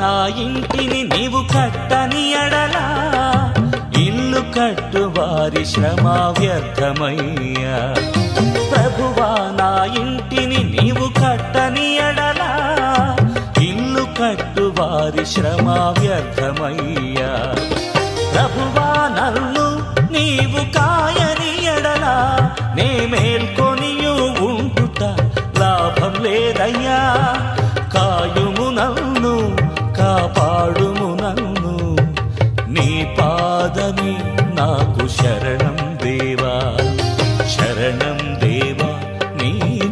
నా ఇంటిని నీవు కట్టని ఎడలా ఇల్లు కట్టు వారి శ్రమ వ్యర్థమయ్యా. ప్రభువా నా ఇంటిని నీవు కట్టని ఎడలా ఇల్లు కట్టు వారి శ్రమ వ్యర్థమయ్యా. ప్రభువా నన్ను నీవు కాయని ఎడలా నే మేల్కొనియు ఉంటుట లాభం లేదయ్యా. కాయుము నన్ను కాపాడుము నన్ను నీ పాదమి నాకు శరణం దేవా. శరణం దేవా నీ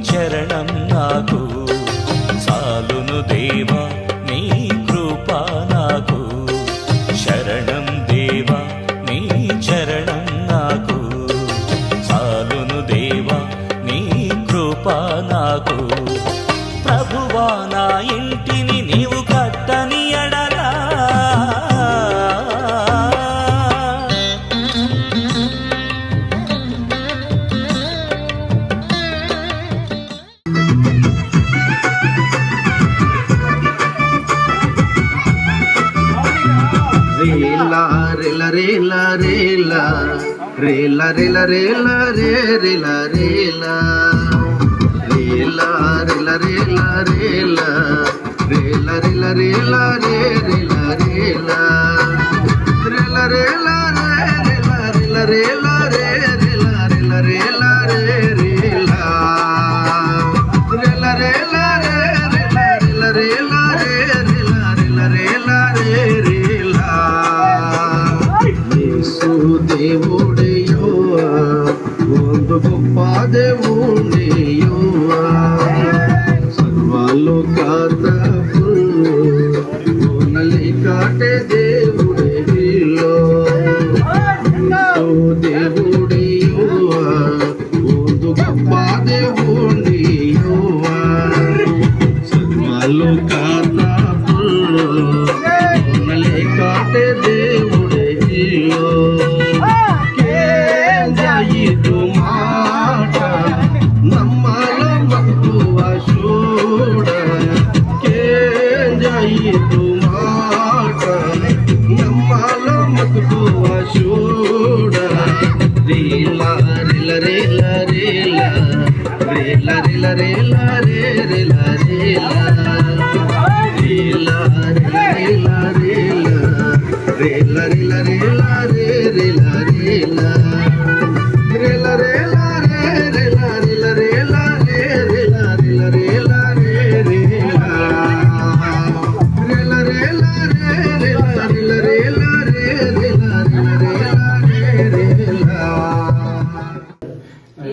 చరణం నాకు చాలును దేవా నీ కృప నాకు. శరణం దేవా నీ చరణం నాకు చాలును దేవా నీ కృప నాకు. ప్రభువా నా ఇంటిని నీవు కట్టని ఎడలా రేలా రేలా రేలా రేలా రేలా రేలా రేలా రే రేలా రేలా రేలా రేలా రేలా రేలా రేలా రేలా రేలా రే రేలా రేలా రేలా రేలా రేలా రేలా రేలా రే రేలా రేలా రేలా రే రేలా రేలా రేలా రేలా రేలా రేలా రే రేలా రేలా రేలా రే రేలా. యేసు దేవుడయ్యోవా ಒಂದು ಗొప్ప దేవుడయ్యోవా సర్వలోకాత ఓనలి కాటే దేవుడయ్యో. యేసు దేవుడయ్యోవా ಒಂದು గొప్ప దేవుడయ్యోవా సర్వలోకాత ఓనలి కాటే దేవుడయ్యో. కేంద్రయిదు మాట నమ్మల మక్కువ చూడ. కేంద్రయిదు మాట నమ్మల మక్కువ చూడ. రీలా రిల రిల రీలా రీలా రిల రీలా రే రిల రీలా రీలా రిల రీలా రీలా రీలా రీలా రే రీలా రీలా రీలా రీలా రే రీలా రీలా రీలా రే రీలా రీలా రీలా రే రీలా రీలా రీలా రే రీలా రీలా రీలా రే రీలా రీలా రీలా రే రీలా.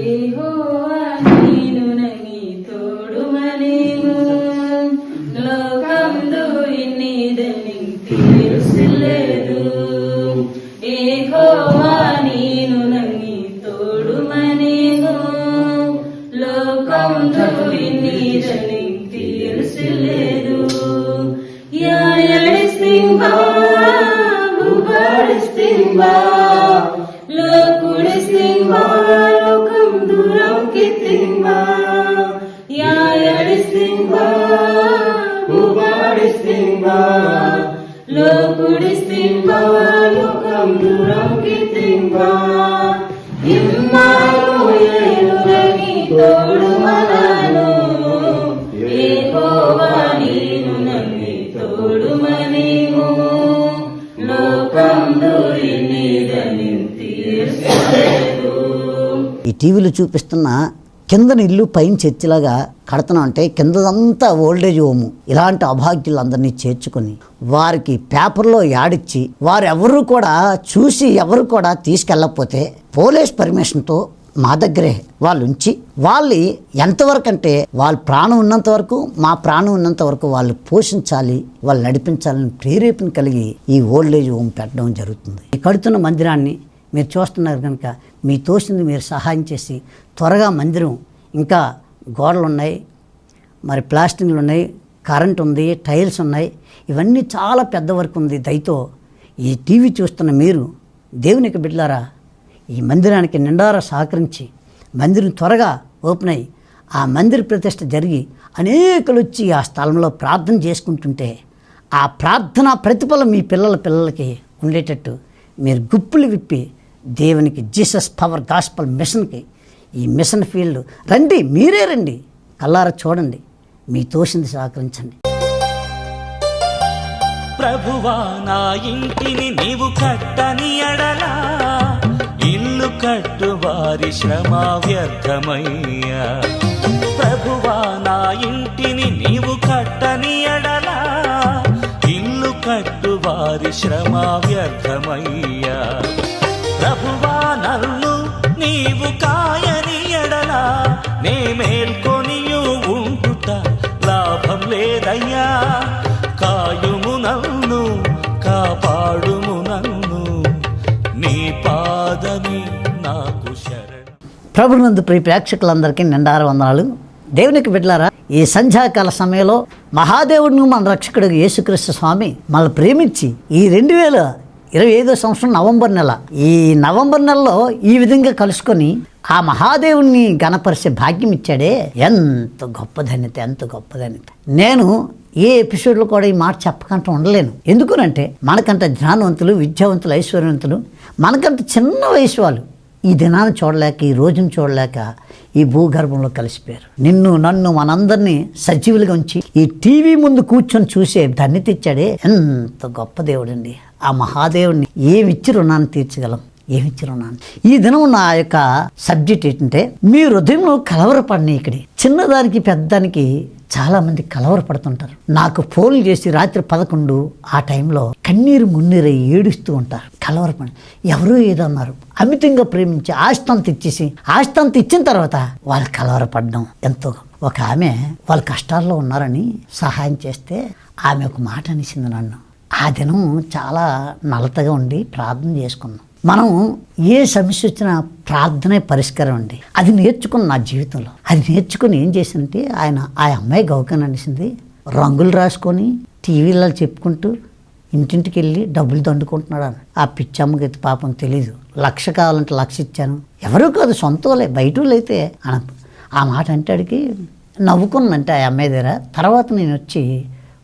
యెహోవా నీను నని తోడుమనేను లోకంలో ఇన్నిదని తెలుసులేదు. యెహోవా నీను నని తోడుమనేను లోకంలో ఇన్నిదని తెలుసులేదు. యాయడిస్తింబా భూగడిస్తింబా లోకుడిస్తింబా లోకం దూరం కితింబా. యాయడిస్తింబా భూగడిస్తింబా లోకుడిస్తింబా లోకం దూరం కితింబా. ఇమ్మానుయేలు నని తోడుమనను యెహోవా నీను నని తోడుమనేను లోకంలో ఇన్నిదని తెలుసులేదు. ఈ టీవీలో చూపిస్తున్న కిందన ఇల్లు పైన చర్చిలాగా కడుతున్నాం అంటే కిందదంతా ఓల్డేజ్ హోము. ఇలాంటి అభాగ్యులందరినీ చేర్చుకొని వారికి పేపర్లో యాడిచ్చి వారు ఎవరు కూడా చూసి ఎవరు కూడా తీసుకెళ్ళకపోతే పోలీస్ పర్మిషన్తో మా దగ్గరే వాళ్ళు ఉంచి వాళ్ళు ఎంతవరకు అంటే వాళ్ళ ప్రాణం ఉన్నంత వరకు మా ప్రాణం ఉన్నంత వరకు వాళ్ళు పోషించాలి, వాళ్ళు నడిపించాలని ప్రేరేపణ కలిగి ఈ ఓల్డేజ్ హోమ్ పెట్టడం జరుగుతుంది. ఈ కడుతున్న మందిరాన్ని మీరు చూస్తున్నారు కనుక మీ తోసింది మీరు సహాయం చేసి త్వరగా మందిరం ఇంకా గోడలు ఉన్నాయి, మరి ప్లాస్టింగ్లు ఉన్నాయి, కరెంట్ ఉంది, టైల్స్ ఉన్నాయి, ఇవన్నీ చాలా పెద్ద వర్క్ ఉంది. దయతో ఈ టీవీ చూస్తున్న మీరు దేవునికి బిడ్డలారా ఈ మందిరానికి నిండారా సహకరించి మందిరం త్వరగా ఓపెన్ అయ్యి ఆ మందిర ప్రతిష్ఠ జరిగి అనేకులు వచ్చి ఆ స్థలంలో ప్రార్థన చేసుకుంటుంటే ఆ ప్రార్థన ప్రతిఫలం మీ పిల్లలకి ఉండేటట్టు మీరు గుప్పులు విప్పి దేవునికి జీసస్ పవర్ గాస్పల్ మిషన్కి, ఈ మిషన్ ఫీల్డ్ రండి, మీరే రండి, కల్లారా చూడండి, మీ తోసింది సహకరించండి. ప్రభువా నా ఇంటిని నీవు కట్టని ఎడలా ఇల్లు కట్టు వారి శ్రమ వ్యర్థమయ్యా. ప్రభువా నా ఇంటిని నీవు కట్టని ఎడలా ఇల్లు కట్టు వారి శ్రమ వ్యర్థమయ్యా. ప్రభువా నన్ను నీవు కాయని ఎడలా నే మేల్కొనియు ఉండుట లాభం లేదయ్యా. కాయుము నన్ను, కాపాడుము నన్ను, నీ పాదమి నాకు శరణం. ప్రభునందు ప్రియ ప్రేక్షకులందరికీ నిండారు వందనాలు. దేవునికి బిడ్డలారా, ఈ సంధ్యాకాల సమయంలో మహాదేవుడిని మన రక్షకుడు యేసుక్రీస్తు స్వామి మనల్ని ప్రేమించి ఈ 2025 సంవత్సరం నవంబర్ నెల, ఈ నవంబర్ నెలలో ఈ విధంగా కలుసుకొని ఆ మహాదేవుణ్ణి గణపరిచే భాగ్యం ఇచ్చాడే, ఎంత గొప్ప ధన్యత, ఎంత గొప్ప ధన్యత. నేను ఏ ఎపిసోడ్లో కూడా ఈ మాట చెప్పకుండా ఉండలేను. ఎందుకునంటే మనకంట జ్ఞానవంతులు, విద్యావంతులు, ఐశ్వర్యవంతులు, మనకంట చిన్న వయసు వాళ్ళు ఈ దినాన్ని చూడలేక, ఈ రోజును చూడలేక ఈ భూగర్భంలో కలిసిపోయారు. నిన్ను నన్ను మనందరినీ సజీవులుగా ఉంచి ఈ టీవీ ముందు కూర్చొని చూసే ధన్యత ఇచ్చాడే, ఎంత గొప్ప దేవుడండి. ఆ మహాదేవుడిని ఏమిచ్చి రుణాన్ని తీర్చగలం, ఏమిచ్చి రుణాన్ని. ఈ దినం నా యొక్క సబ్జెక్ట్ ఏంటంటే, మీ హృదయంలో కలవరపడినాయి. ఇక్కడ చిన్నదానికి పెద్దదానికి చాలామంది కలవరపడుతుంటారు. నాకు ఫోన్లు చేసి రాత్రి 11 ఆ టైంలో కన్నీరు మున్నీరై ఏడుస్తూ ఉంటారు. కలవరపడి ఎవరో ఏదో అన్నారు, అమితంగా ప్రేమించి ఆస్తంత ఇచ్చేసి, ఆస్తంత ఇచ్చిన తర్వాత వాళ్ళు కలవరపడడం ఎంతో. ఒక ఆమె వాళ్ళ కష్టాల్లో ఉన్నారని సహాయం చేస్తే ఆమె ఒక మాట అనేసింది నన్ను. ఆ దినం చాలా నలతగా ఉండి ప్రార్థన చేసుకున్నాం. మనం ఏ సమస్య వచ్చినా ప్రార్థనే పరిష్కారం అండి. అది నేర్చుకుని నా జీవితంలో, అది నేర్చుకుని ఏం చేసిందంటే, ఆ అమ్మాయి గౌకని అనేసింది, రంగులు రాసుకొని టీవీలో చెప్పుకుంటూ ఇంటింటికి వెళ్ళి డబ్బులు దండుకుంటున్నాడు అని. ఆ పిచ్చమ్మకి అయితే పాపం తెలీదు. 1,00,000 కావాలంటే 1,00,000 ఇచ్చాను. ఎవరూ కాదు, సొంత వాళ్ళే, బయట వాళ్ళు అయితే ఆ మాట అంటాడికి నవ్వుకున్నంటే ఆ అమ్మాయి దగ్గర. తర్వాత నేను వచ్చి,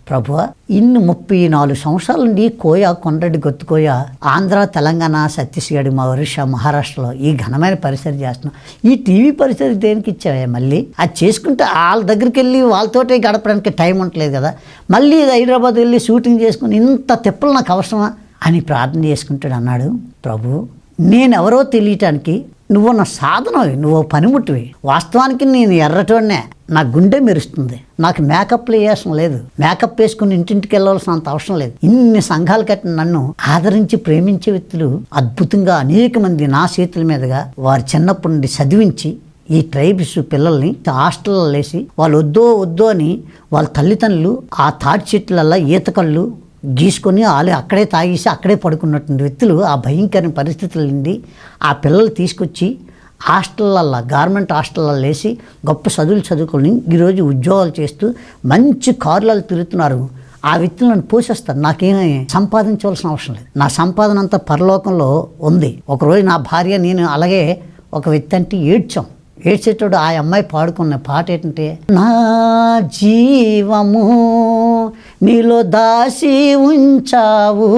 ప్రభువా, ఇన్ని 34 సంవత్సరాల నుండి కోయ, కొండరెడ్డి గొత్తుకోయ, ఆంధ్ర, తెలంగాణ, ఛత్తీస్గఢ్, మా ఒరిస్సా, మహారాష్ట్రలో ఈ ఘనమైన పరిసర చేస్తున్నాం. ఈ టీవీ పరిసర దేనికి ఇచ్చావే? మళ్ళీ అది చేసుకుంటే వాళ్ళ దగ్గరికి వెళ్ళి వాళ్ళతోటే గడపడానికి టైం ఉండలేదు కదా, మళ్ళీ హైదరాబాద్ వెళ్ళి షూటింగ్ చేసుకుని ఇంత తిప్పలు నాకు అవసరమా అని ప్రార్థన చేసుకుంటాడు. అన్నాడు, ప్రభు, నేనెవరో తెలియటానికి నువ్వు నా సాధనవి, నువ్వు పనిముట్టివి. వాస్తవానికి నేను ఎర్రటోనే, నా గుండె మెరుస్తుంది, నాకు మేకప్ వేయాల్సిన లేదు, మేకప్ వేసుకుని ఇంటింటికి వెళ్ళవలసినంత అవసరం లేదు. ఇన్ని సంఘాలు కట్టిన నన్ను ఆదరించి ప్రేమించే వ్యక్తులు అద్భుతంగా అనేక మంది నా చేతుల మీదుగా వారు చిన్నప్పటి నుండి చదివించి ఈ ట్రైబ్స్ పిల్లల్ని హాస్టల్లో వేసి వాళ్ళు వద్దో అని వాళ్ళ తల్లిదండ్రులు ఆ తాటి చెట్లల్లో ఈతకళ్ళు గీసుకొని వాళ్ళు అక్కడే తాగేసి అక్కడే పడుకున్నటువంటి వ్యక్తులు ఆ భయంకరమైన పరిస్థితుల నుండి ఆ పిల్లలు తీసుకొచ్చి హాస్టళ్ళల్లో, గవర్నమెంట్ హాస్టల్లో వేసి గొప్ప చదువులు చదువుకొని ఈరోజు ఉద్యోగాలు చేస్తూ మంచి కార్లలో తిరుగుతున్నారు. ఆ వ్యక్తులు నన్ను పోషిస్తారు. నాకేమీ సంపాదించవలసిన అవసరం లేదు. నా సంపాదన అంతా పరలోకంలో ఉంది. ఒకరోజు నా భార్య నేను అలాగే ఒక వ్యక్తి అంటే ఏడ్చేటోడు ఆ అమ్మాయి పాడుకున్న పాట ఏంటంటే, నా జీవము నీలో దాసి ఉంచావు,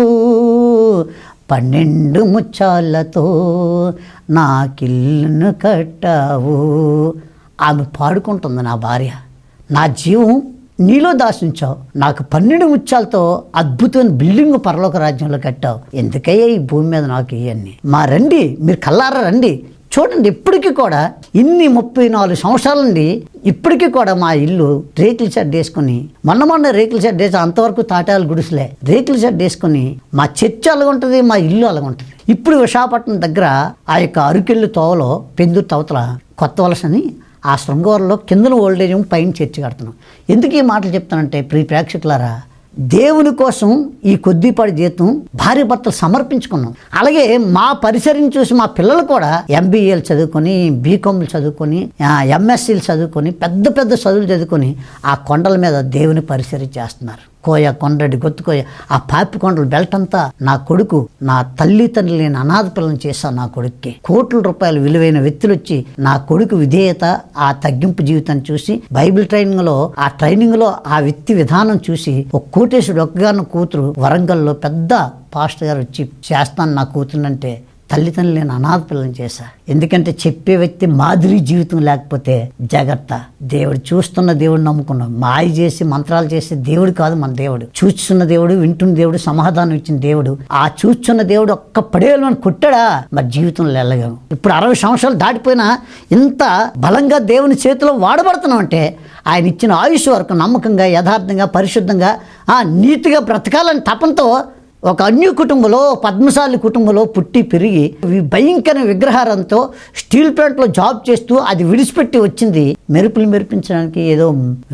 12 ముత్యాలతో నాకిల్లును కట్టావు. ఆమె పాడుకుంటుంది నా భార్య, నా జీవం నీలో దాసించావు, నాకు 12 ముత్యాలతో అద్భుతమైన బిల్డింగ్ పరలోక రాజ్యంలో కట్టావు. ఎందుకయ్యా ఈ భూమి మీద నాకు ఇవన్నీ? రండి, మీరు కల్లారా రండి, చూడండి. ఇప్పటికీ కూడా ఇన్ని 34 సంవత్సరాల నుండి ఇప్పటికీ కూడా మా ఇల్లు రేకుల షెడ్ వేసుకుని, మొన్న రేకుల షెడ్ వేసి, అంతవరకు తాటాలు గుడిసెలే, రేకుల షెడ్ వేసుకుని మా చర్చ్ అలాగుంటుంది, మా ఇల్లు అలాగుంటుంది. ఇప్పుడు విశాఖపట్నం దగ్గర ఆ యొక్క అరుకెళ్ళు తోవలో పెందురు తవతల కొత్త వలసని ఆ శృంగవరంలో కిందన ఓల్డేజ్ పైన చర్చి కడుతున్నాం. ఎందుకు ఈ మాటలు చెప్తానంటే, ప్రియ ప్రేక్షకులారా, దేవుని కోసం ఈ కొద్దిపాటి జీతం భార్య భర్తలు సమర్పించుకున్నాం. అలాగే మా పరిసరం చూసి మా పిల్లలు కూడా MBAలు చదువుకొని, బీకామ్లు చదువుకొని, MSCలు చదువుకొని, పెద్ద పెద్ద చదువులు చదువుకొని ఆ కొండల మీద దేవుని పరిసరం చేస్తున్నారు. కోయ కొండరెడ్డి గొత్తుకోయ ఆ పాపి కొండల బెల్ట్ అంతా నా కొడుకు, నా తల్లిదండ్రులు లేని అనాథ పిల్లలను చేశాను. నా కొడుక్కి కోట్ల రూపాయలు విలువైన వ్యక్తులు వచ్చి నా కొడుకు విధేయత, ఆ తగ్గింపు జీవితాన్ని చూసి బైబిల్ ట్రైనింగ్ లో ఆ వ్యక్తి విధానం చూసి ఒక కోటేశ్వరుడు ఒక్కగాను కూతురు వరంగల్లో పెద్ద పాస్టర్ గారు వచ్చి చేస్తాను నా కూతురునంటే తల్లిదండ్రులు నేను అనాథ పిల్లలను చేశా. ఎందుకంటే చెప్పే వ్యక్తి మాదిరి జీవితం లేకపోతే జాగ్రత్త. దేవుడు చూస్తున్న దేవుడు నమ్ముకున్నాం. మాయ చేసి మంత్రాలు చేసే దేవుడు కాదు మన దేవుడు. చూస్తున్న దేవుడు, వింటున్న దేవుడు, సమాధానం ఇచ్చిన దేవుడు. ఆ చూస్తున్న దేవుడు ఒక్క పడేలు మనం కొట్టాడా మరి జీవితంలో వెళ్ళగాము. ఇప్పుడు 60 సంవత్సరాలు దాటిపోయినా ఇంత బలంగా దేవుని చేతిలో వాడబడుతున్నాం అంటే ఆయన ఇచ్చిన ఆయుష్ వరకు నమ్మకంగా, యథార్థంగా, పరిశుద్ధంగా, నీతిగా బ్రతకాలని తపంతో ఒక అన్య కుటుంబంలో, పద్మశాలి కుటుంబంలో పుట్టి పెరిగి భయంకర విగ్రహారంతో స్టీల్ ప్లాంట్లో జాబ్ చేస్తూ అది విడిచిపెట్టి వచ్చింది మెరుపులు మెరిపించడానికి, ఏదో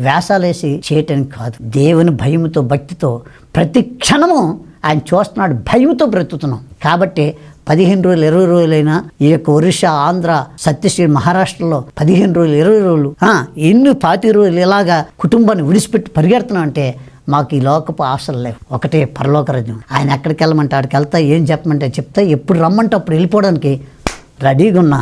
వేషాలేసి చేయటానికి కాదు. దేవుని భయముతో, భక్తితో ప్రతి క్షణము ఆయన చూస్తున్నాడు. భయంతో బ్రతుకుతున్నాం కాబట్టి 15 రోజులు 20 రోజులైనా ఈ యొక్క ఒరిస్సా, ఆంధ్ర, ఛత్తీస్గఢ్, మహారాష్ట్రలో 15 రోజులు 20 రోజులు ఎన్ని 40 రోజులు ఇలాగా కుటుంబాన్ని విడిచిపెట్టి పరిగెడుతున్నాం అంటే మాకు ఈ లోకపు ఆశలు లేవు. ఒకటే పరలోక రాజ్యం. ఆయన ఎక్కడికి వెళ్ళమంటే అక్కడికి వెళ్తా, ఏం చెప్పమంటే చెప్తా, ఎప్పుడు రమ్మంటే అప్పుడు వెళ్ళిపోవడానికి రెడీగా ఉన్న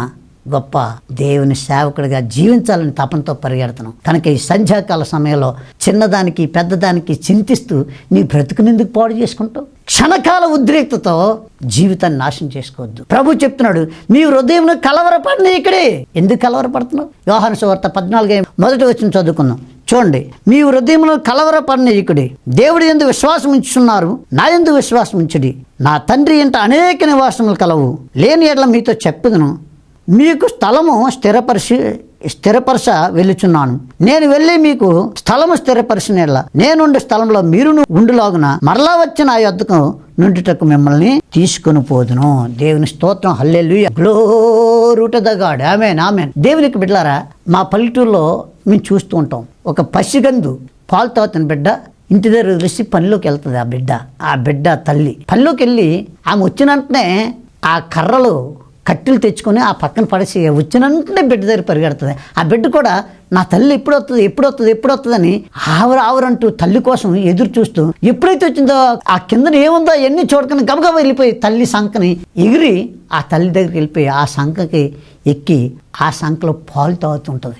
గొప్ప దేవుని సేవకుడిగా జీవించాలని తపంతో పరిగెడుతున్నాం. కనుక ఈ సంధ్యాకాల సమయంలో చిన్నదానికి పెద్దదానికి చింతిస్తూ నీ బ్రతుకునెందుకు పాడు చేసుకుంటావు? క్షణకాల ఉద్రేక్తతో జీవితాన్ని నాశనం చేసుకోవద్దు. ప్రభు చెప్తున్నాడు, నీ హృదయం కలవరపడిన ఇక్కడే. ఎందుకు కలవరపడుతున్నావు? యోహాను సువార్త 14:1 చదువుకుందాం. చూడండి, మీ హృదయంలో కలవరపడిన ఇక్కడే. దేవుడి యందు విశ్వాసం ఉంచుతున్నారు, నా యందు విశ్వాసం ఉంచుడి. నా తండ్రి ఇంట అనేక నివాసములు కలవు. లేని ఎడల మీతో చెప్పుదును, మీకు స్థలము స్థిరపరచ వెళ్ళుచున్నాను. నేను వెళ్ళి మీకు స్థలము స్థిరపరిచిన ఎడల నేనుండే స్థలంలో మీరును ఉండులాగున మరలా వచ్చిన ఆ యొద్దకు నుండుటకు మిమ్మల్ని తీసుకొని పోదును. దేవుని స్తోత్రం, హల్లెలూయా, గ్లోరీ టు ద గాడ్. ఆమేన్, ఆమేన్. దేవునికి బిడ్డలారా, మా పల్లెటూరులో మేము చూస్తూ ఉంటాం. ఒక పసిగందు పాలు తాగుతున్న బిడ్డ ఇంటి దగ్గర వదిలేసి పనిలోకి వెళ్తుంది. ఆ బిడ్డ తల్లి పనిలోకి వెళ్ళి ఆమె వచ్చిన వెంటనే ఆ కర్రలు కట్టెలు తెచ్చుకొని ఆ పక్కన పడేసి వచ్చిన వెంటనే బిడ్డ దగ్గర పరిగెడుతుంది. ఆ బిడ్డ కూడా నా తల్లి ఎప్పుడు వస్తుందని ఆవరంటూ తల్లి కోసం ఎదురు చూస్తూ ఎప్పుడైతే వచ్చిందో ఆ కిందన ఏముందో అవన్నీ చూడకుండా గబగబా వెళ్ళిపోయి తల్లి సంకని ఎగిరి ఆ తల్లి దగ్గరికి వెళ్ళిపోయి ఆ సంకకి ఎక్కి ఆ సంకలో పాలు తాగుతుంటుంది.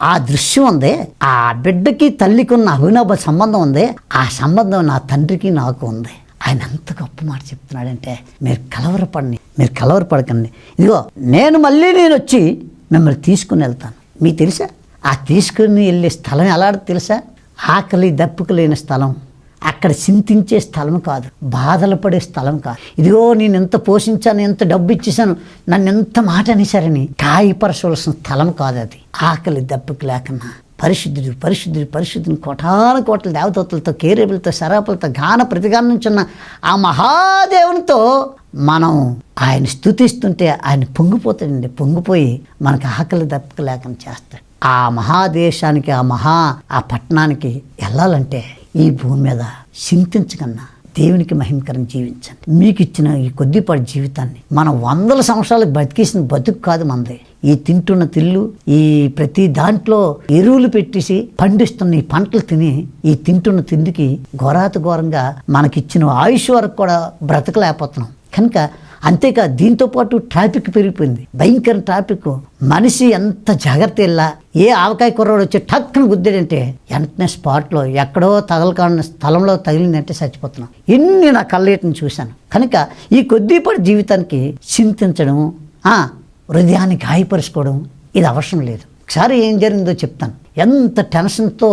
ఆ దృశ్యం ఉంది. ఆ బిడ్డకి తల్లికి ఉన్న అవినాభ సంబంధం ఉంది. ఆ సంబంధం నా తండ్రికి నాకు ఉంది. ఆయన ఎంత గొప్ప మాట చెప్తున్నాడంటే, మీరు కలవరపడకండి. ఇదిగో నేను వచ్చి మిమ్మల్ని తీసుకుని వెళ్తాను. మీకు తెలుసా ఆ తీసుకుని వెళ్ళే స్థలం ఎలాంటి తెలుసా? ఆకలి దప్పుకు లేని స్థలం, అక్కడ చింతించే స్థలం కాదు, బాధలు పడే స్థలం కాదు. ఇదిగో నేను ఎంత పోషించాను, ఎంత డబ్బు ఇచ్చేసాను, నన్ను ఎంత మాట అనేసారని కాయపరచవలసిన స్థలం కాదు అది. ఆకలి దప్పుకు లేకన్నా పరిశుద్ధుడు కోట్ల దేవదూతలతో, కేరేబులతో, శరాపులతో, గాన ప్రతిగానుంచున్న ఆ మహాదేవునితో మనం ఆయన స్తుతిస్తుంటే ఆయన పొంగిపోయి మనకు ఆకలి దప్పుకు లేకుండా చేస్తాడు. ఆ మహాదేశానికి, ఆ పట్టణానికి వెళ్ళాలంటే ఈ భూమి మీద చింతించకన్నా దేవునికి మహిమకరం జీవించండి. మీకు ఇచ్చిన ఈ కొద్దిపాటి జీవితాన్ని మనం 100 సంవత్సరాలు బతికేసిన బతుకు కాదు మనది. ఈ తింటున్న తిల్లు, ఈ ప్రతి దాంట్లో ఎరువులు పెట్టేసి పండిస్తున్న ఈ పంటలు తిని ఈ తింటున్న తిండికి ఘోరంగా మనకిచ్చిన ఆయుష్ వరకు కూడా బ్రతకలేకపోతున్నాం. కనుక అంతేకాదు, దీంతో పాటు ట్రాఫిక్ పెరిగిపోయింది, భయంకర ట్రాఫిక్. మనిషి ఎంత జాగ్రత్త వెళ్ళా, ఏ ఆవకాయ కుర్రాడు వచ్చి టక్కున గుద్దాడంటే వెంటనే స్పాట్లో ఎక్కడో తగలకాడిన స్థలంలో తగిలిందంటే చచ్చిపోతున్నాం. ఎన్ని నా కళ్ళేటిని చూశాను. కనుక ఈ కొద్దిపాటి జీవితానికి చింతించడం, హృదయాన్ని గాయపరుచుకోవడం ఇది అవసరం లేదు. ఒకసారి ఏం జరిగిందో చెప్తాను. ఎంత టెన్షన్తో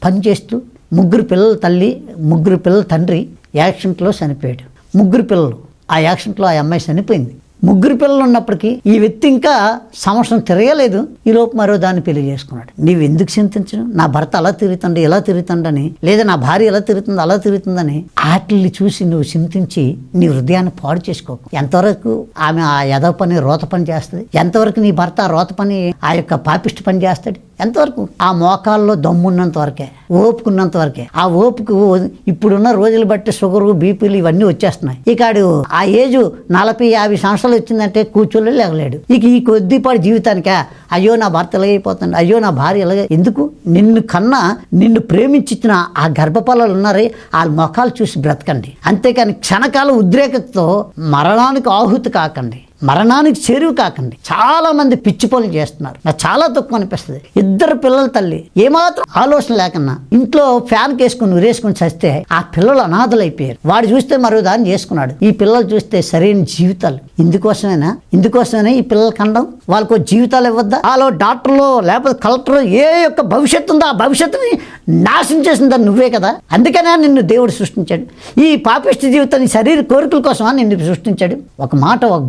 పనిచేస్తూ 3 పిల్లల తల్లి, 3 పిల్లల తండ్రి యాక్సిడెంట్లో చనిపోయాడు. 3 పిల్లలు, ఆ యాక్సిడెంట్లో ఆ అమ్మాయి చనిపోయింది. 3 పిల్లలు ఉన్నప్పటికీ ఈ వ్యక్తి ఇంకా సంవత్సరం తిరగలేదు, ఈలోపు మరో దాన్ని పెళ్లి చేసుకున్నాడు. నీవు ఎందుకు చింతించను? నా భర్త అలా తిరుగుతుండే ఇలా తిరుగుతుండని, లేదా నా భార్య ఎలా తిరుగుతుంది అలా తిరుగుతుందని వాటిని చూసి నువ్వు చింతించి నీ హృదయాన్ని పాడు చేసుకోకు. ఎంతవరకు ఆమె ఆ యథ పని రోత పని చేస్తుంది? ఎంతవరకు నీ భర్త ఆ రోత పని, ఆ యొక్క పాపిష్టి పని చేస్తాడు? ఎంతవరకు? ఆ మోకాల్లో దమ్మున్నంత వరకే, ఓపుకున్నంత వరకే. ఆ ఓపుకు ఇప్పుడున్న రోజులు బట్టి షుగరు, బీపీలు ఇవన్నీ వచ్చేస్తున్నాయి. ఇక ఆ ఏజ్ 40-50 సంవత్సరాలు వచ్చిందంటే కూర్చోలే లేగలేడు. ఇక ఈ కొద్దిపాటి జీవితానికా అయ్యో నా భర్త ఎలాగైపోతుంది, అయ్యో నా భార్య ఎలాగ. ఎందుకు? నిన్ను ప్రేమించిన ఆ గర్భఫలాలు ఉన్నారే వాళ్ళ మొఖాలు చూసి బ్రతకండి. అంతేకాని క్షణకాల ఉద్రేకతతో మరణానికి ఆహుతి కాకండి, మరణానికి చేరువు కాకండి. చాలా మంది పిచ్చి పనులు చేస్తున్నారు. నాకు చాలా దుఃఖం అనిపిస్తుంది. 2 పిల్లల తల్లి ఏమాత్రం ఆలోచన లేకన్నా ఇంట్లో ఫ్యాన్ కేసుకుని ఉరేసుకుని చస్తే ఆ పిల్లలు అనాథలు అయిపోయారు. వాడు చూస్తే మరో దాన్ని చేసుకున్నాడు. ఈ పిల్లలు చూస్తే సరైన జీవితాలు. ఇందుకోసమేనా ఈ పిల్లల కండం? వాళ్ళకు జీవితాలు ఇవ్వద్దా? వాళ్ళు డాక్టర్లు లేకపోతే కలెక్టర్ ఏ యొక్క భవిష్యత్తు ఉందో ఆ భవిష్యత్తుని నాశనం చేసిందని నువ్వే కదా. అందుకనే నిన్ను దేవుడు సృష్టించాడు. ఈ పాపిష్టి జీవితాన్ని శరీర కోరికల కోసమా నిన్ను సృష్టించాడు. ఒక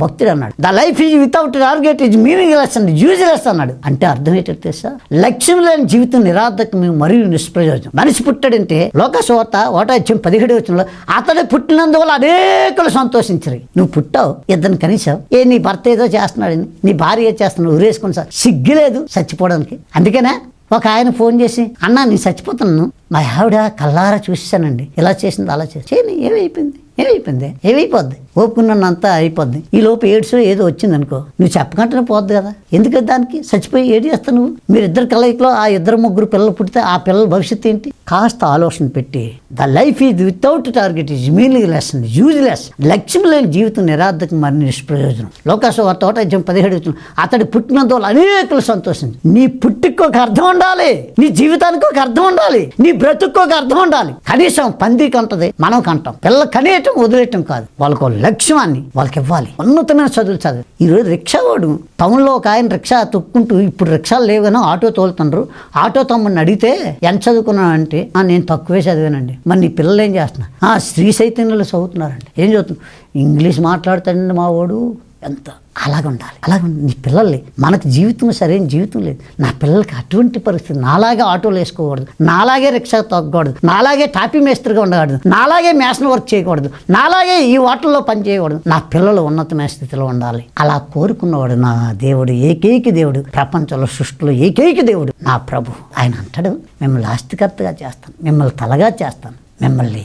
భక్తుడు అన్నాడు, the life is without target is meaningless and useless అన్నాడు. అంటే అర్థం ఏంటో తెలుసా? లక్ష్యం లేని జీవితం నిరార్థకం మరియు నిష్ప్రయోజనం. మనిషి పుట్టాడంటే లోకసువార్త 1:17 అతడు పుట్టినందువల్ల అనేకులు సంతోషించరు. నువ్వు పుట్టావు, ఇద్దరిని కనీసం నీ భర్త ఏదో చేస్తున్నాడు, నీ భార్య ఏదో చేస్తున్నాడు, ఉరేసుకుని సిగ్గులేదు చచ్చిపోవడానికి. అందుకనే ఒక ఆయన ఫోన్ చేసి, అన్నా నేను చచ్చిపోతున్నాను, మా ఆవిడ కల్లారా చూసానండి, ఇలా చేసింది అలా చేసి ఏమైపోద్ది, ఓపుకున్నంతా అయిపోద్ది. ఈ లోపు ఏడ్స్ ఏదో వచ్చింది అనుకో, నువ్వు చెప్పకంటేనే పోద్ది కదా. ఎందుకంటే దానికి చచ్చిపోయి ఏడు చేస్తావు నువ్వు. మీరిద్దరు కలయికలో ఆ 2-3 పిల్లలు పుడితే ఆ పిల్లల భవిష్యత్తు ఏంటి? కాస్త ఆలోచన పెట్టి the life is without target is meaningless and useless. లక్ష్యం లేని జీవితం నిరార్థకం మరియు నిష్ప్రయోజనం. లోకసువార్త 1:17 అతడు పుట్టినందువల్ల అనేకులు సంతోషించు. నీ పుట్టికి ఒక అర్థం ఉండాలి, నీ జీవితానికి ఒక అర్థం ఉండాలి, నీ బ్రతుకు ఒక అర్థం ఉండాలి. కనీసం పందికి అంటది, మనం కంటాం. పిల్లలు కనీసం వదిలేయటం కాదు, వాళ్ళకు లక్ష్యాన్ని వాళ్ళకి ఇవ్వాలి. ఉన్నతమైన చదువులు చదివి. ఈరోజు రిక్షా వాడు టౌన్లో ఒక ఆయన రిక్షా తొక్కుంటూ, ఇప్పుడు రిక్షాలు లేవు కానీ ఆటో తోలుతుండ్రు. ఆటో తమ్ముడిని అడిగితే ఎంత చదువుకున్నాను అంటే, నేను తక్కువే చదివానండి. మరి నీ పిల్లలు ఏం చేస్తున్నారు? శ్రీ చైతన్యంలో చదువుతున్నారండి. ఏం చదువుతున్నారు? ఇంగ్లీష్ మాట్లాడుతాడండి మా వాడు. ఎంత అలాగ ఉండాలి. నీ పిల్లల్ని, మనకు జీవితం సరైన జీవితం లేదు. నా పిల్లలకి అటువంటి పరిస్థితి, నాలాగే ఆటోలు వేసుకోకూడదు, నాలాగే రిక్షా తొక్కకూడదు, నాలాగే టాపీ మేస్త్రిగా ఉండకూడదు, నాలాగే మేషన్ వర్క్ చేయకూడదు, నాలాగే ఈ హోటల్లో పని చేయకూడదు. నా పిల్లలు ఉన్నతమైన స్థితిలో ఉండాలి. అలా కోరుకున్నవాడు నా దేవుడు, ఏకైక దేవుడు, ప్రపంచంలో సృష్టిలో ఏకైక దేవుడు నా ప్రభు. ఆయన అంటాడు, మిమ్మల్ని ఆస్తికర్తగా చేస్తాను, మిమ్మల్ని తలగా చేస్తాను, మిమ్మల్ని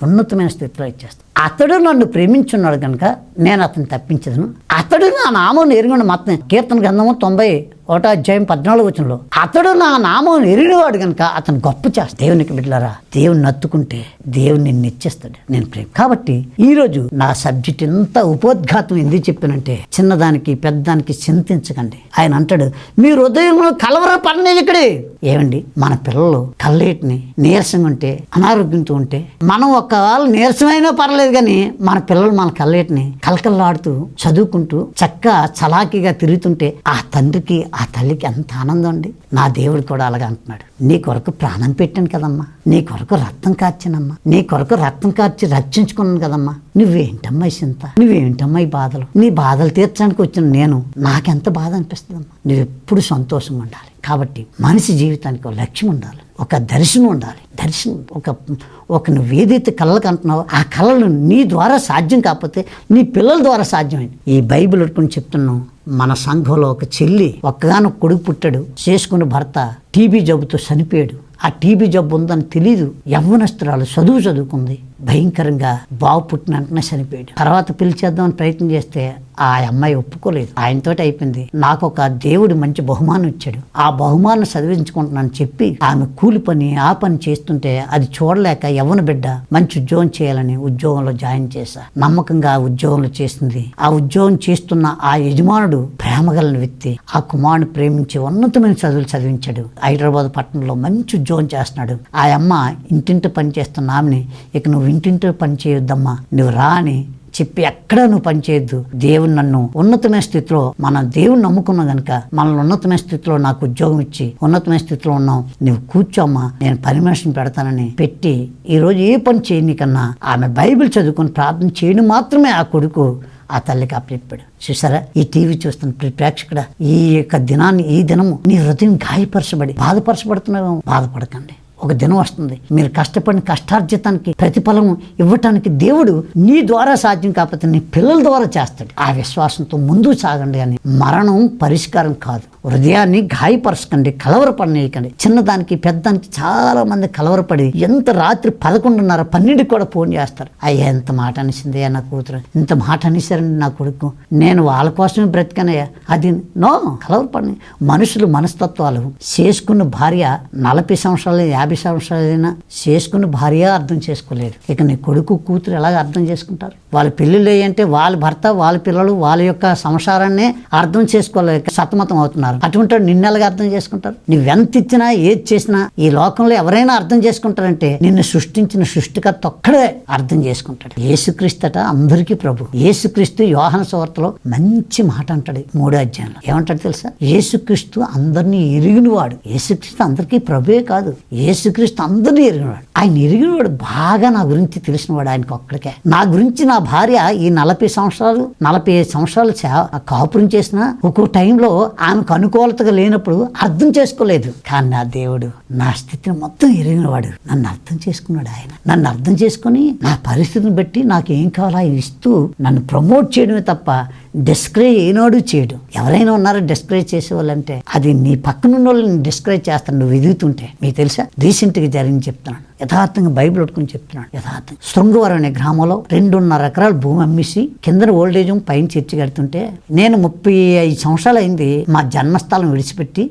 ఉన్నతమైన స్థితిలో ఇచ్చేస్తాను. అతడు నన్ను ప్రేమించున్నాడు కనుక నేను అతను తప్పించదును. అతడు నా నామం ఎరిగిన మొత్తం కీర్తన గ్రంథము 91:14 అతడు నా నామం ఎరిగినవాడు కనుక అతను గొప్ప చేస్తాడు. దేవునికి బిడ్డలారా, దేవుని నత్తుకుంటే దేవుని నిన్ను ఇచ్చేస్తాడు. నేను ప్రేమ కాబట్టి ఈరోజు నా సబ్జెక్ట్ ఎంత ఉపోద్ఘాతం ఎందుకు చెప్పానంటే, చిన్నదానికి పెద్దదానికి చింతించకండి. ఆయన అంటాడు, మీ హృదయంలో కలవర పడనేయకడే. ఏమండి, మన పిల్లలు కళ్ళేటిని నీరసంగా ఉంటే, అనారోగ్యంతో ఉంటే, మనం ఒకవేళ నీరసమైనా పర్లేదు కానీ మన పిల్లలు మన కళ్ళేటిని కలకల్లాడుతూ చదువుకుంటూ చక్కగా చలాకీగా తిరుగుతుంటే ఆ తండ్రికి ఆ తల్లికి ఎంత ఆనందం అండి. నా దేవుడు కూడా అలాగే అంటున్నాడు, నీ కొరకు ప్రాణం పెట్టాను కదమ్మా, నీ కొరకు రక్తం కార్చానమ్మా, నీ కొరకు రక్తం కార్చి రక్షించుకున్నాను కదమ్మా, నువ్వేంటమ్మా చింత, నువ్వేంటమ్మా ఈ బాధలు, నీ బాధలు తీర్చడానికి వచ్చిన నేను నాకెంత బాధ అనిపిస్తుందమ్మా. నువ్వు ఎప్పుడు సంతోషంగా ఉండాలి. కాబట్టి మనిషి జీవితానికి ఒక లక్ష్యం ఉండాలి, ఒక దర్శనం ఉండాలి. దర్శనం ఒక నువ్వు ఏదైతే కళలకు అంటున్నావో ఆ కళలు నీ ద్వారా సాధ్యం కాకపోతే నీ పిల్లల ద్వారా సాధ్యమైంది. ఈ బైబిల్ పట్టుకుని చెప్తున్నాం, మన సంఘంలో ఒక చెల్లి ఒక్కగానొక కొడుకు పుట్టాడు, చేసుకున్న భర్త టీబీ జబ్బుతో చనిపోయాడు. ఆ టీబీ జబ్బు ఉందని తెలీదు. యవ్వనస్తురాలు చదువుకుంది, భయంకరంగా బావు పుట్టిన వెంటనే చనిపోయాడు. తర్వాత పెళ్లి చేద్దామని ప్రయత్నం చేస్తే ఆ అమ్మాయి ఒప్పుకోలేదు. ఆయనతో అయిపోయింది. నాకు ఒక దేవుడు మంచి బహుమానం ఇచ్చాడు, ఆ బహుమానం చదివించుకుంటున్నాను చెప్పి ఆమె కూలి పని ఆ పని చేస్తుంటే అది చూడలేక యవ్వన బిడ్డ మంచి ఉద్యోగం చేయాలని ఉద్యోగంలో జాయిన్ చేశా. నమ్మకంగా ఆ ఉద్యోగంలో చేసింది. ఆ ఉద్యోగం చేస్తున్న ఆ యజమానుడు ప్రేమగలని వ్యక్తి. ఆ కుమారుని ప్రేమించి ఉన్నతమైన చదువులు చదివించాడు. హైదరాబాద్ పట్టణంలో మంచి ఉద్యోగం చేస్తున్నాడు. ఆ అమ్మ ఇంటింటి పని చేస్తున్న ఆమెని, ఇక నువ్వు ఇంటింటి పని చేయొద్దమ్మా, నువ్వు రా అని చెప్పి ఎక్కడా నువ్వు పనిచేయద్దు, దేవుని నన్ను ఉన్నతమైన స్థితిలో, మనం దేవుని నమ్ముకున్నాం కనుక మనల్ని ఉన్నతమైన స్థితిలో నాకు ఉద్యోగం ఇచ్చి ఉన్నతమైన స్థితిలో ఉన్నావు, నువ్వు కూర్చోమ్మా, నేను పని మనిషిని పెడతానని పెట్టి ఈరోజు ఏ పని చేయని కన్నా ఆమె బైబిల్ చదువుకొని ప్రార్థన చేయడం మాత్రమే ఆ కొడుకు ఆ తల్లికి అప్పచెప్పాడు. చూసారా, ఈ టీవీ చూస్తున్న ప్రేక్షకుడా, ఈ యొక్క దినాన్ని, ఈ దినము నీ హృదయం గాయపరచబడి బాధపరచబడుతున్నావేమో, బాధపడకండి. ఒక దినం వస్తుంది, మీరు కష్టపడిన కష్టార్జితానికి ప్రతిఫలం ఇవ్వటానికి దేవుడు నీ ద్వారా సాధ్యం కాకపోతే నీ పిల్లల ద్వారా చేస్తాడు. ఆ విశ్వాసంతో ముందుకు సాగండి. అని మరణం పరిష్కారం కాదు. హృదయాన్ని గాయపరచకండి, కలవరపడనీయకండి. చిన్నదానికి పెద్దదానికి చాలా మంది కలవరపడి ఎంత రాత్రి 11:30, 12 కూడా ఫోన్ చేస్తారు. అయ్యా ఎంత మాట అనిసింది నా కూతురు, ఇంత మాట అనేసారండి నా కొడుకు, నేను వాళ్ళ కోసమే బ్రతికానయ్యా. అది నో, కలవరపడి మనుషులు మనస్తత్వాలు. చేసుకున్న భార్య 40 సంవత్సరాలు 50 సంవత్సరాలైనా చేసుకున్న భార్య అర్థం చేసుకోలేదు. ఇక నీ కొడుకు కూతురు ఎలాగ అర్థం చేసుకుంటారు? వాళ్ళ పెళ్ళిళ్ళు అంటే వాళ్ళ భర్త వాళ్ళ పిల్లలు వాళ్ళ యొక్క సంసారాన్ని అర్థం చేసుకోలేక సతమతం అవుతున్నారు. అటువంటి నిన్నెలాగా అర్థం చేసుకుంటారు? నువ్వెంత ఇచ్చినా ఏది చేసినా ఈ లోకంలో ఎవరైనా అర్థం చేసుకుంటారంటే నిన్ను సృష్టించిన సృష్టికర్త ఒక్కడే అర్థం చేసుకుంటాడు. యేసుక్రీస్తట అందరికీ ప్రభు. యేసుక్రీస్తు యోహాను సువార్తలో మంచి మాట అంటాడు 3వ అధ్యాయంలో. ఏమంటాడు తెలుసా? యేసుక్రీస్తు అందరినీ ఎరిగినవాడు. యేసుక్రీస్తు అందరికీ ప్రభువే కాదు, యేసుక్రీస్తు అందరినీ ఎరిగినవాడు. ఆయన ఎరిగినవాడు, బాగా నా గురించి తెలిసినవాడు ఆయనకు ఒక్కడికే. నా గురించి నా భార్య ఈ 40 సంవత్సరాలు 45 సంవత్సరాలు కాపురం చేసిన ఒక్కో టైంలో ఆమెకు అనుకూలతగా లేనప్పుడు అర్థం చేసుకోలేదు. కానీ నా దేవుడు నా స్థితిని మొత్తం ఎరిగినవాడు. నన్ను అర్థం చేసుకున్నాడు. ఆయన నన్ను అర్థం చేసుకుని నా పరిస్థితిని బట్టి నాకు ఏం కావాలో ఆయన ఇస్తూ నన్ను ప్రమోట్ చేయడమే తప్ప డిస్కరేజ్ ఏనాడు చేయడు. ఎవరైనా ఉన్నారో డిస్కరేజ్ చేసేవాళ్ళంటే అది నీ పక్కనున్న వాళ్ళని డిస్కరేజ్ చేస్తాను నువ్వు ఎదుగుతుంటే. మీకు తెలుసా, రీసెంట్గా జరిగింది చెప్తున్నాను, యథార్థంగా బైబిల్ పట్టుకుని చెప్తున్నాను. యథార్థంగా శృంగవరం అనే గ్రామంలో 2.5 ఎకరాల భూమి అమ్మేసి కింద ఓల్డేజ్ హోమ్ పైన చర్చి కడుతుంటే నేను 35 సంవత్సరాలు అయింది మా జన్మస్థలం విడిచిపెట్టి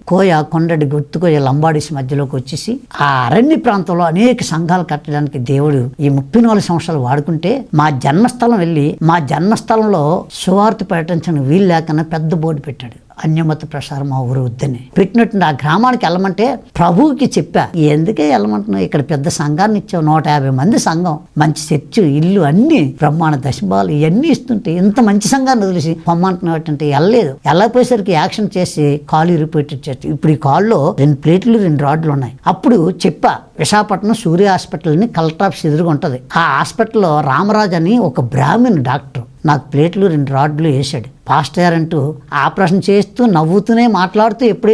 కొండడి గుర్తుకోయ లంబాడీస్ మధ్యలోకి వచ్చేసి ఆ అరణ్య ప్రాంతంలో అనేక సంఘాలు కట్టడానికి దేవుడు ఈ 34 సంవత్సరాలు వాడుకుంటే మా జన్మస్థలం వెళ్ళి మా జన్మస్థలంలో సువార్త ప్రకటించడానికి వీలు లేకన్నా పెద్ద బోర్డు పెట్టాడు. అన్యమత ప్రసారం మా ఊరు వద్దని పెట్టినట్టు ఆ గ్రామానికి వెళ్ళమంటే ప్రభువుకి చెప్పా, ఎందుకే వెళ్ళమంటున్నావు, ఇక్కడ పెద్ద సంఘాన్ని ఇచ్చావు, 150 మంది సంఘం, మంచి చర్చు, ఇల్లు, అన్ని బ్రహ్మాండ దశబాలు ఇవన్నీ ఇస్తుంటే ఇంత మంచి సంఘాన్ని వదిలేసి పొమ్మంటున్నావు అంటే వెళ్ళలేదు. వెళ్ళకపోయేసరికి యాక్షన్ చేసి కాలు ఇరిపోయేటట్టు. ఇప్పుడు ఈ కాల్లో 2 ప్లేట్లు 2 రాడ్లు ఉన్నాయి. అప్పుడు చెప్పా, విశాఖపట్నం సూర్య హాస్పిటల్ అని కలెక్టర్ ఆఫీస్ ఎదురుగా ఉంటుంది. ఆ హాస్పిటల్లో రామరాజు అని ఒక బ్రాహ్మణ్ డాక్టర్ నాకు ప్లేట్లు 2 రాడ్లు వేసాడు. పాస్టర్ అంటూ ఆపరేషన్ చేస్తూ నవ్వుతూనే మాట్లాడుతూ ఎప్పుడు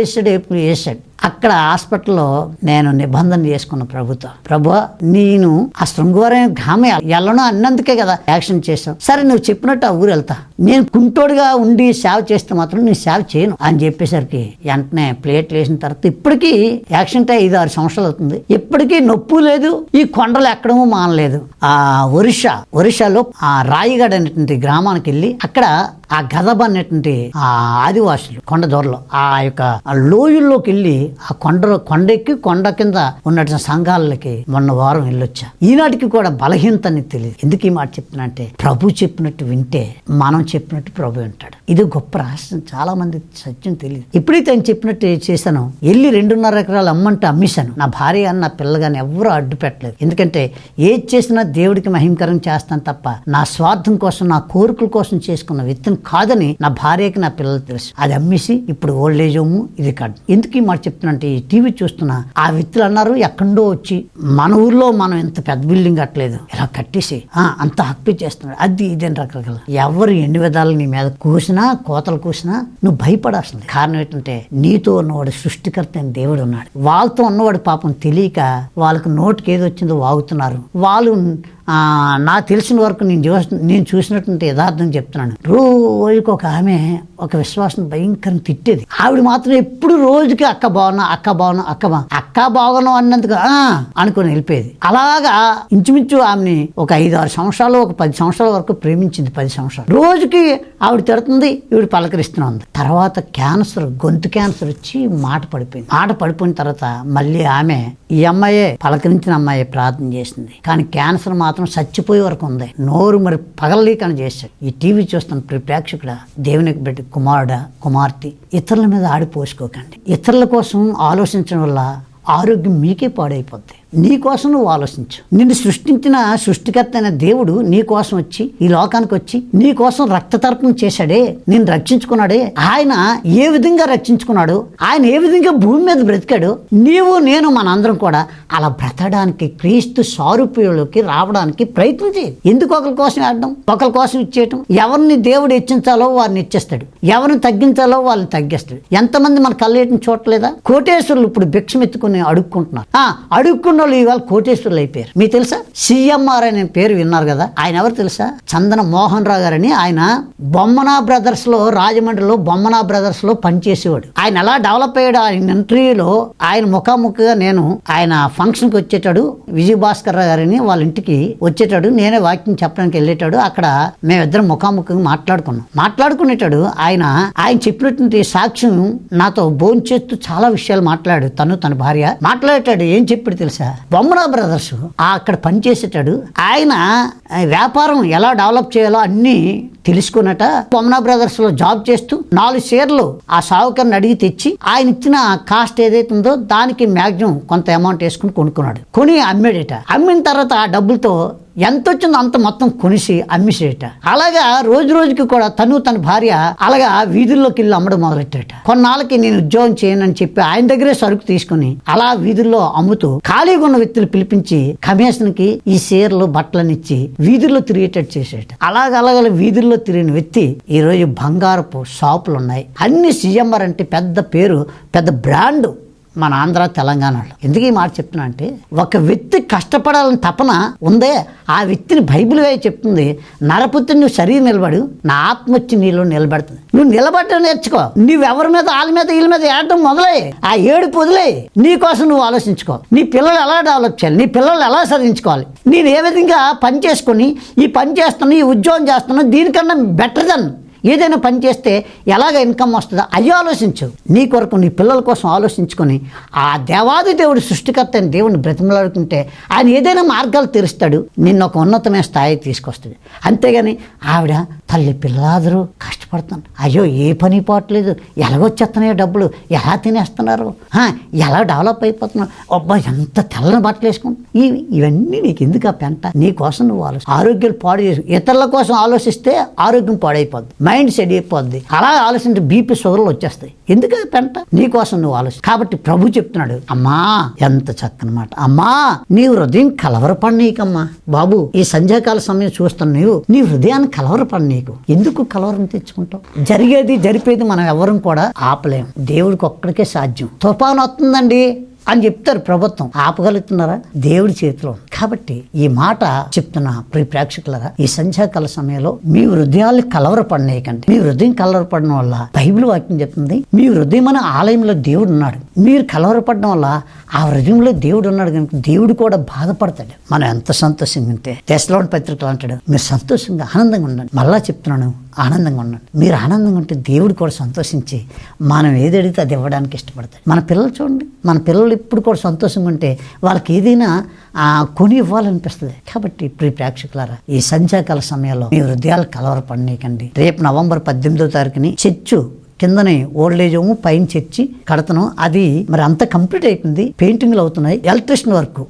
వేసాడు. అక్కడ హాస్పిటల్లో నేను నిబంధన చేసుకున్న ప్రభుత్వం, ప్రభు నేను ఆ శృంగవరం గ్రామే వెళ్ళను అన్నందుకే కదా యాక్షన్ చేసావు. సరే నువ్వు చెప్పినట్టు ఆ ఊరు వెళ్తా, నేను కుంటోడుగా ఉండి సేవ చేస్తే మాత్రం నేను సేవ చేయను అని చెప్పేసరికి వెంటనే ప్లేట్లు వేసిన తర్వాత ఇప్పటికీ యాక్సిడెంట్ 5-6 సంవత్సరాలు అవుతుంది. ఇప్పటికీ నొప్పు లేదు, ఈ కొండలు ఎక్కడమూ మానలేదు. ఆ ఒరిస్సాలో ఆ రాయిగఢ్ అనేటువంటి గ్రామానికి వెళ్ళి అక్కడ ఆ గదబ అనేటువంటి ఆ ఆదివాసులు కొండ దొరలో ఆ యొక్క లోయల్లోకి వెళ్ళి ఆ కొండెక్కి కొండ కింద ఉన్నటువంటి సంఘాలకి మొన్న వారం వెళ్ళొచ్చా. ఈనాటికి కూడా బలహీనతని తెలియదు. ఎందుకు ఈ మాట చెప్తున్నా అంటే ప్రభు చెప్పినట్టు వింటే మనం చెప్పినట్టు ప్రభు వింటాడు. ఇది గొప్ప రహస్యం, చాలా మంది సత్యం తెలియదు. ఎప్పుడైతే ఆయన చెప్పినట్టు చేశానో వెళ్ళి 2.5 ఎకరాలు అమ్మంటే అమ్మేశాను. నా భార్య కానీ నా పిల్ల కానీ ఎవరూ అడ్డు పెట్టలేదు. ఎందుకంటే ఏది చేసినా దేవుడికి మహిమకరం చేస్తాను తప్ప నా స్వార్థం కోసం నా కోరికల కోసం చేసుకున్న విత్తనం కాదని నా భార్యకి నా పిల్లలు తెలుసు. అది అమ్మేసి ఇప్పుడు ఓల్డేజ్ హోమ్ ఇది కాదు. ఎందుకు ఈ మాట చెప్తున్నంటే ఈ టీవీ చూస్తున్నా ఆ వ్యక్తులు అన్నారు ఎక్కడో వచ్చి మన ఊర్లో మనం ఎంత పెద్ద బిల్డింగ్ కట్టలేదు, ఇలా కట్టేసి అంత హక్కు చేస్తున్నాడు, అది ఇదేంటి రకరకాల. ఎవరు ఎన్ని విధాలు నీ మీద కూసినా కోతలు కూసినా నువ్వు భయపడాల్సింది. కారణం ఏంటంటే నీతో ఉన్నవాడు సృష్టికర్త అని దేవుడు ఉన్నాడు. వాళ్ళతో ఉన్నవాడు పాపం తెలియక వాళ్ళకి నోటికి ఏది వచ్చిందో వాగుతున్నారు. వాళ్ళు నాకు తెలిసిన వరకు నేను చూసినటువంటి యథార్థం చెప్తున్నాను. రోజుకి ఒక ఆమె ఒక విశ్వాసం భయంకరంగా తిట్టేది. ఆవిడ మాత్రం ఎప్పుడు రోజుకి అక్క బాగున్నాం అన్నందుకు అనుకుని వెళ్ళిపోయేది. అలాగా ఇంచుమించు ఆమెని ఒక 5-6 సంవత్సరాలు ఒక 10 సంవత్సరాల వరకు ప్రేమించింది. 10 సంవత్సరాలు రోజుకి ఆవిడ తిడుతుంది, ఈవిడ పలకరిస్తూనే ఉంది. తర్వాత గొంతు క్యాన్సర్ వచ్చి మాట పడిపోయిన తర్వాత మళ్ళీ ఆమె ఈ అమ్మాయే పలకరించిన అమ్మాయి ప్రార్థన చేసింది. కానీ క్యాన్సర్ మాత్రం చచ్చిపోయే వరకు ఉంది. నోరు మరి పగలలేకని చేశాడు. ఈ టీవీ చూస్తున్న ప్రేక్షకుడ, దేవునికి బిడ్డ కుమారుడా కుమార్తె, ఇతరుల మీద ఆడిపోసుకోకండి. ఇతరుల కోసం ఆలోచించడం వల్ల ఆరోగ్యం మీకే పాడైపోద్ది. నీ కోసం నువ్వు ఆలోచించు. నిన్ను సృష్టించిన సృష్టికర్త అయిన దేవుడు నీ కోసం వచ్చి ఈ లోకానికి వచ్చి నీ కోసం రక్తతర్పణం చేశాడే, నిన్ను రక్షించుకున్నాడే. ఆయన ఏ విధంగా రక్షించుకున్నాడు, ఆయన ఏ విధంగా భూమి మీద బ్రతికాడు, నీవు నేను మనందరం కూడా అలా బ్రతకడానికి క్రీస్తు సారూప్యంలోకి రావడానికి ప్రయత్నం చేయి. ఎందుకు ఒకరి కోసం ఆడడం, ఒకరి కోసం ఇచ్చేయటం? ఎవరిని దేవుడు హెచ్చించాలో వారిని ఇచ్చేస్తాడు, ఎవరిని తగ్గించాలో వాళ్ళని తగ్గిస్తాడు. ఎంతమంది మన కళ్ళేటిని చూడలేదా? కోటేశ్వరులు ఇప్పుడు భిక్షం ఎత్తుకుని అడుక్కుంటున్నారు. అడుక్కున్న వాళ్ళు ఇవాళ కోటేశ్వరులు అయిపోయారు. మీకు తెలుసా? సిఎంఆర్ అనే పేరు విన్నారు కదా. ఆయన ఎవరు తెలుసా? చందన మోహన్ రావు గారని. ఆయన బొమ్మనా బ్రదర్స్ లో, రాజమండ్రిలో బొమ్మనా బ్రదర్స్ లో పనిచేసేవాడు. ఆయన ఎలా డెవలప్ అయ్యాడు, ఆయన ఇంటర్వ్యూలో ఆయన ముఖాముఖిగా నేను ఆయన ఫంక్షన్ కి వచ్చేటాడు, విజయ్ భాస్కర్ రావు గారిని వాళ్ళ ఇంటికి వచ్చేటాడు, నేనే వాక్యం చెప్పడానికి వెళ్ళేటాడు. అక్కడ మేమిద్దరం ముఖాముఖిగా మాట్లాడుకునేటాడు. ఆయన చెప్పినటువంటి సాక్ష్యం నాతో భోంచేస్తూ చాలా విషయాలు మాట్లాడు. తన భార్య మాట్లాడేటాడు. ఏం చెప్పాడు తెలుసా? బొమ్మనా బ్రదర్స్ అక్కడ పనిచేసేటాడు. ఆయన వ్యాపారం ఎలా డెవలప్ చేయాలో అన్ని తెలుసుకున్నట. బొమ్మనా బ్రదర్స్ లో జాబ్ చేస్తూ 4 షేర్లు ఆ సావుకారిని అడిగి తెచ్చి ఆయన ఇచ్చిన కాస్ట్ ఏదైతే ఉందో దానికి మ్యాక్సిమం కొంత అమౌంట్ వేసుకుని కొనుక్కున్నాడు. కొని అమ్మాడట. అమ్మిన తర్వాత ఆ డబ్బులతో ఎంత వచ్చిందో అంత మొత్తం కొనిసి అమ్మేసేట. అలాగా రోజు రోజుకి కూడా తన భార్య అలాగా వీధుల్లోకి వెళ్ళి అమ్మడం మొదలెట్టాట. కొన్నాళ్ళకి నేను ఉద్యోగం చేయనని చెప్పి ఆయన దగ్గరే సరుకు తీసుకుని అలా వీధుల్లో అమ్ముతూ ఖాళీగా ఉన్న వ్యక్తులు పిలిపించి కమిషన్ కి ఈ షేర్లు బట్టలనిచ్చి వీధుల్లో తిరిగేటట్టు చేసేట. అలాగ వీధుల్లో తిరిగిన వ్యక్తి ఈ రోజు బంగారపు షాపులు ఉన్నాయి. అన్ని సిఎంఆర్ అంటే పెద్ద పేరు, పెద్ద బ్రాండ్ మన ఆంధ్ర తెలంగాణలో. ఎందుకు ఈ మాట చెప్తున్నా అంటే, ఒక వ్యక్తి కష్టపడాలని తపన ఉందే, ఆ వ్యక్తిని బైబిల్ చెప్తుంది, నరపుత్రుని నువ్వు శరీరం నిలబడు, నా ఆత్మ వచ్చి నీలో నిలబడుతుంది. నువ్వు నిలబడటం నేర్చుకో. నువ్వెవరి మీద, వాళ్ళ మీద, వీళ్ళ మీద ఏడటం మొదలై ఆ ఏడుపు వదిలే. నీ కోసం నువ్వు ఆలోచించుకో. నీ పిల్లలు ఎలా డెవలప్ చేయాలి, నీ పిల్లలు ఎలా చదివించుకోవాలి, నేను ఏ విధంగా పని చేసుకుని ఈ పని చేస్తున్నా, ఈ ఉద్యోగం చేస్తున్నా, దీనికన్నా బెటర్ దెన్ ఏదైనా పని చేస్తే ఎలాగ ఇన్కమ్ వస్తుందో అది ఆలోచించు. నీ కొరకు నీ పిల్లల కోసం ఆలోచించుకొని ఆ దేవాది దేవుడు సృష్టికర్త అయిన దేవుడిని బ్రతిమలాడుకుంటే ఆయన ఏదైనా మార్గాలు తెరుస్తాడు, నిన్ను ఒక ఉన్నతమైన స్థాయి తీసుకొస్తాడు. అంతేగాని ఆవిడ తల్లి పిల్లలందరూ కష్టపడుతున్నారు, అయ్యో ఏ పని పోవట్లేదు, ఎలాగొచ్చేస్తున్నాయో డబ్బులు, ఎలా తినేస్తున్నారు, ఎలా డెవలప్ అయిపోతున్నారు, అబ్బా ఎంత తెల్లని బట్టలు వేసుకుంటున్నారు, ఇవన్నీ నీకు ఎందుకు? ఆ పెంట నీ కోసం నువ్వు ఆరోగ్యాలు పాడు చేసి ఇతరుల కోసం ఆలోచిస్తే ఆరోగ్యం పాడైపోద్ది, మైండ్ సెట్ అయిపోద్ది. అలా ఆలోచించి బీపీ షుగర్లు వచ్చేస్తాయి. ఎందుకు పెంట? నీ కోసం నువ్వు ఆలోచి. కాబట్టి ప్రభు చెప్తున్నాడు, అమ్మా ఎంత చక్కని మాట, అమ్మా నీ హృదయం కలవరపడనీకమ్మా. బాబు ఈ సంధ్యాకాల సమయం చూస్తున్న నీ హృదయాన్ని కలవరపడ నీకు. ఎందుకు కలవరం తెచ్చుకుంటావు? జరిపేది మనం ఎవరం కూడా ఆపలేము. దేవుడికి ఒక్కడికే సాధ్యం. తుఫాను వస్తుందండి అని చెప్తారు, ప్రభుత్వం ఆపగలుగుతున్నారా? దేవుడి చేతిలో. కాబట్టి ఈ మాట చెప్తున్నా ప్రియ ప్రేక్షకులారా, ఈ సంధ్యాకాల సమయంలో మీ హృదయాలు కలవరపడనేయకండి. మీ హృదయం కలవరపడడం వల్ల బైబిల్ వాక్యం చెప్తుంది, మీ హృదయం అనే ఆలయంలో దేవుడు ఉన్నాడు. మీరు కలవరపడడం వల్ల ఆ హృదయంలో దేవుడు ఉన్నాడు కనుక దేవుడు కూడా బాధపడతాడు. మనం ఎంత సంతోషంగా ఉంటే, తెస్సలోని పత్రికలు అంటాడు, మీరు సంతోషంగా ఆనందంగా ఉండండి. మళ్ళా చెప్తున్నాను, ఆనందంగా ఉండండి. మీరు ఆనందంగా ఉంటే దేవుడు కూడా సంతోషించి మనం ఏది అడిగితే అది ఇవ్వడానికి ఇష్టపడతాడు. మన పిల్లలు చూడండి, మన పిల్లలు ఇప్పుడు కూడా సంతోషంగా ఉంటే వాళ్ళకి ఏదైనా కొని ఇవ్వాలనిపిస్తుంది. కాబట్టి ప్రియ ప్రేక్షకులారా, ఈ సంధ్యాకాల సమయంలో మీ హృదయాలు కలవరపడనీకండి. రేపు నవంబర్ 18వ తారీఖుని చర్చు కిందనే ఓల్డేజ్ హోమ్, పైన చర్చి కడతాను. అది మరి అంతా కంప్లీట్ అయిపోయింది, పెయింటింగ్లు అవుతున్నాయి, ఎలక్ట్రిషియన్ వర్క్,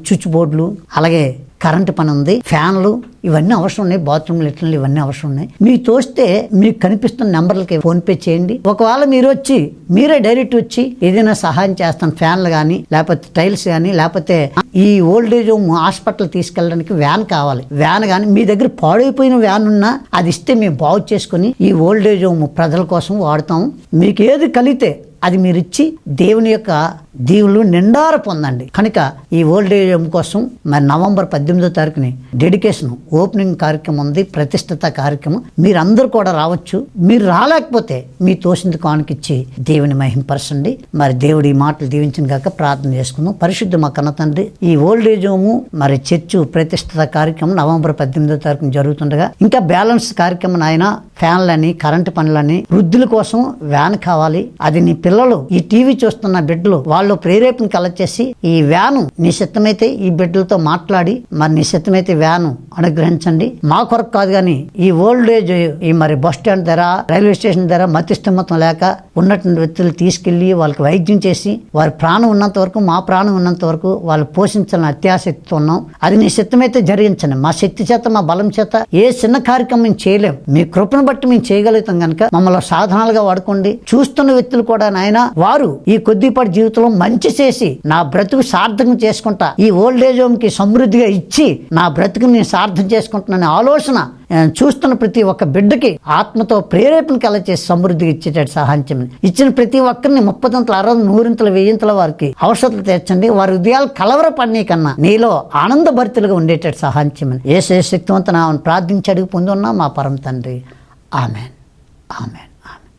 స్విచ్ బోర్డులు, అలాగే కరెంటు పని ఉంది, ఫ్యాన్లు ఇవన్నీ అవసరం ఉన్నాయి, బాత్రూమ్ లెట్రిన్లు ఇవన్నీ అవసరం ఉన్నాయి. మీకు తోస్తే మీకు కనిపిస్తున్న నెంబర్లకి ఫోన్ పే చేయండి. ఒకవేళ మీరే డైరెక్ట్ వచ్చి ఏదైనా సహాయం చేస్తాను, ఫ్యాన్లు కానీ లేకపోతే టైల్స్ కానీ లేకపోతే ఈ ఓల్డేజ్ హోమ్ హాస్పిటల్ తీసుకెళ్ళడానికి వ్యాన్ కావాలి, వ్యాన్ కానీ మీ దగ్గర పాడైపోయిన వ్యాన్ ఉన్నా అది ఇస్తే మేము బాగు చేసుకుని ఈ ఓల్డేజ్ హోమ్ ప్రజల కోసం వాడతాం. మీకు ఏది కలిగితే అది మీరు ఇచ్చి దేవుని యొక్క దీవులు నిండార పొందండి. కనుక ఈ ఓల్డేజ్ హోమ్ కోసం మరి నవంబర్ 18వ తారీఖుని డెడికేషన్ ఓపెనింగ్ కార్యక్రమం ఉంది, ప్రతిష్ఠిత కార్యక్రమం. మీరందరూ కూడా రావచ్చు. మీరు రాలేకపోతే మీ తోసింది కానుకిచ్చి దేవుని మహింపరచండి. మరి దేవుడి మాటలు దీవించిన కాక ప్రార్థన చేసుకుందాం. పరిశుద్ధ మా కన్న తండ్రి, ఈ ఓల్డేజ్ హోమ్ మరి చర్చు ప్రతిష్ఠిత కార్యక్రమం నవంబర్ 18వ తారీఖున జరుగుతుండగా ఇంకా బ్యాలెన్స్ కార్యక్రమం ఆయన ఫ్యాన్లని, కరెంటు పనులని, వృద్ధుల కోసం వ్యాన్ కావాలి. అది నీ పిల్లలు, ఈ టీవీ చూస్తున్న బిడ్డలు, వాళ్ళు వాళ్ళు ప్రేరేపణ కలగచేసి ఈ వ్యాను నీ చిత్తమైతే ఈ బిడ్డలతో మాట్లాడి మరి నీ చిత్తమైతే వ్యాను అనుగ్రహించండి. మా కొరకు కాదు కానీ ఈ ఓల్డ్ ఏజ్ ఈ మరి బస్ స్టాండ్ దగ్గర రైల్వే స్టేషన్ దగ్గర మతిస్థిమతం లేక ఉన్నటువంటి వ్యక్తులు తీసుకెళ్లి వాళ్ళకి వైద్యం చేసి వారి ప్రాణం ఉన్నంత వరకు మా ప్రాణం ఉన్నంత వరకు వాళ్ళు పోషించాలని అత్యాశక్తితో ఉన్నాం. అది నీ చిత్తమైతే జరిగించండి. మా శక్తి చేత మా బలం చేత ఏ చిన్న కార్యక్రమం మేము చేయలేం. మీ కృపను బట్టి మేము చేయగలుగుతాం కనుక మమ్మల్ని సాధనాలుగా వాడుకోండి. చూస్తున్న వ్యక్తులు కూడా నాయన వారు ఈ కొద్దిపాటి జీవితంలో మంచి చేసి నా బ్రతుకు సార్థకం చేసుకుంటా, ఈ ఓల్డ్ ఏజ్ హోమ్ కి సమృద్ధిగా ఇచ్చి నా బ్రతుకు నేను సార్థం చేసుకుంటున్నాను ఆలోచన చూస్తున్న ప్రతి ఒక్క బిడ్డకి ఆత్మతో ప్రేరేపణ కలగచేసి సమృద్ధిగా ఇచ్చేటట్టు సహాయం చేయమని. ఇచ్చిన ప్రతి ఒక్కరిని 30 60 100 1000 వారికి ఔషధాలు తెచ్చండి. వారి హృదయాలు కలవరపడిన కన్నా నీలో ఆనందభరితులుగా ఉండేటట్టు సహాయం చేయమని యేసు శక్తివంత నామమున ప్రార్థించి అడిగి పొందున్నా మా పరమ తండ్రి. Amen amen amen.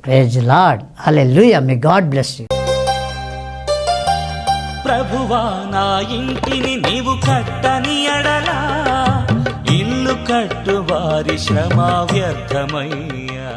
Praise the Lord. Hallelujah. May God bless you. ప్రభువా నా ఇంటిని నీవు కట్టని ఎడలా ఇల్లు కట్టు వారి శ్రమ వ్యర్థమయ్యా.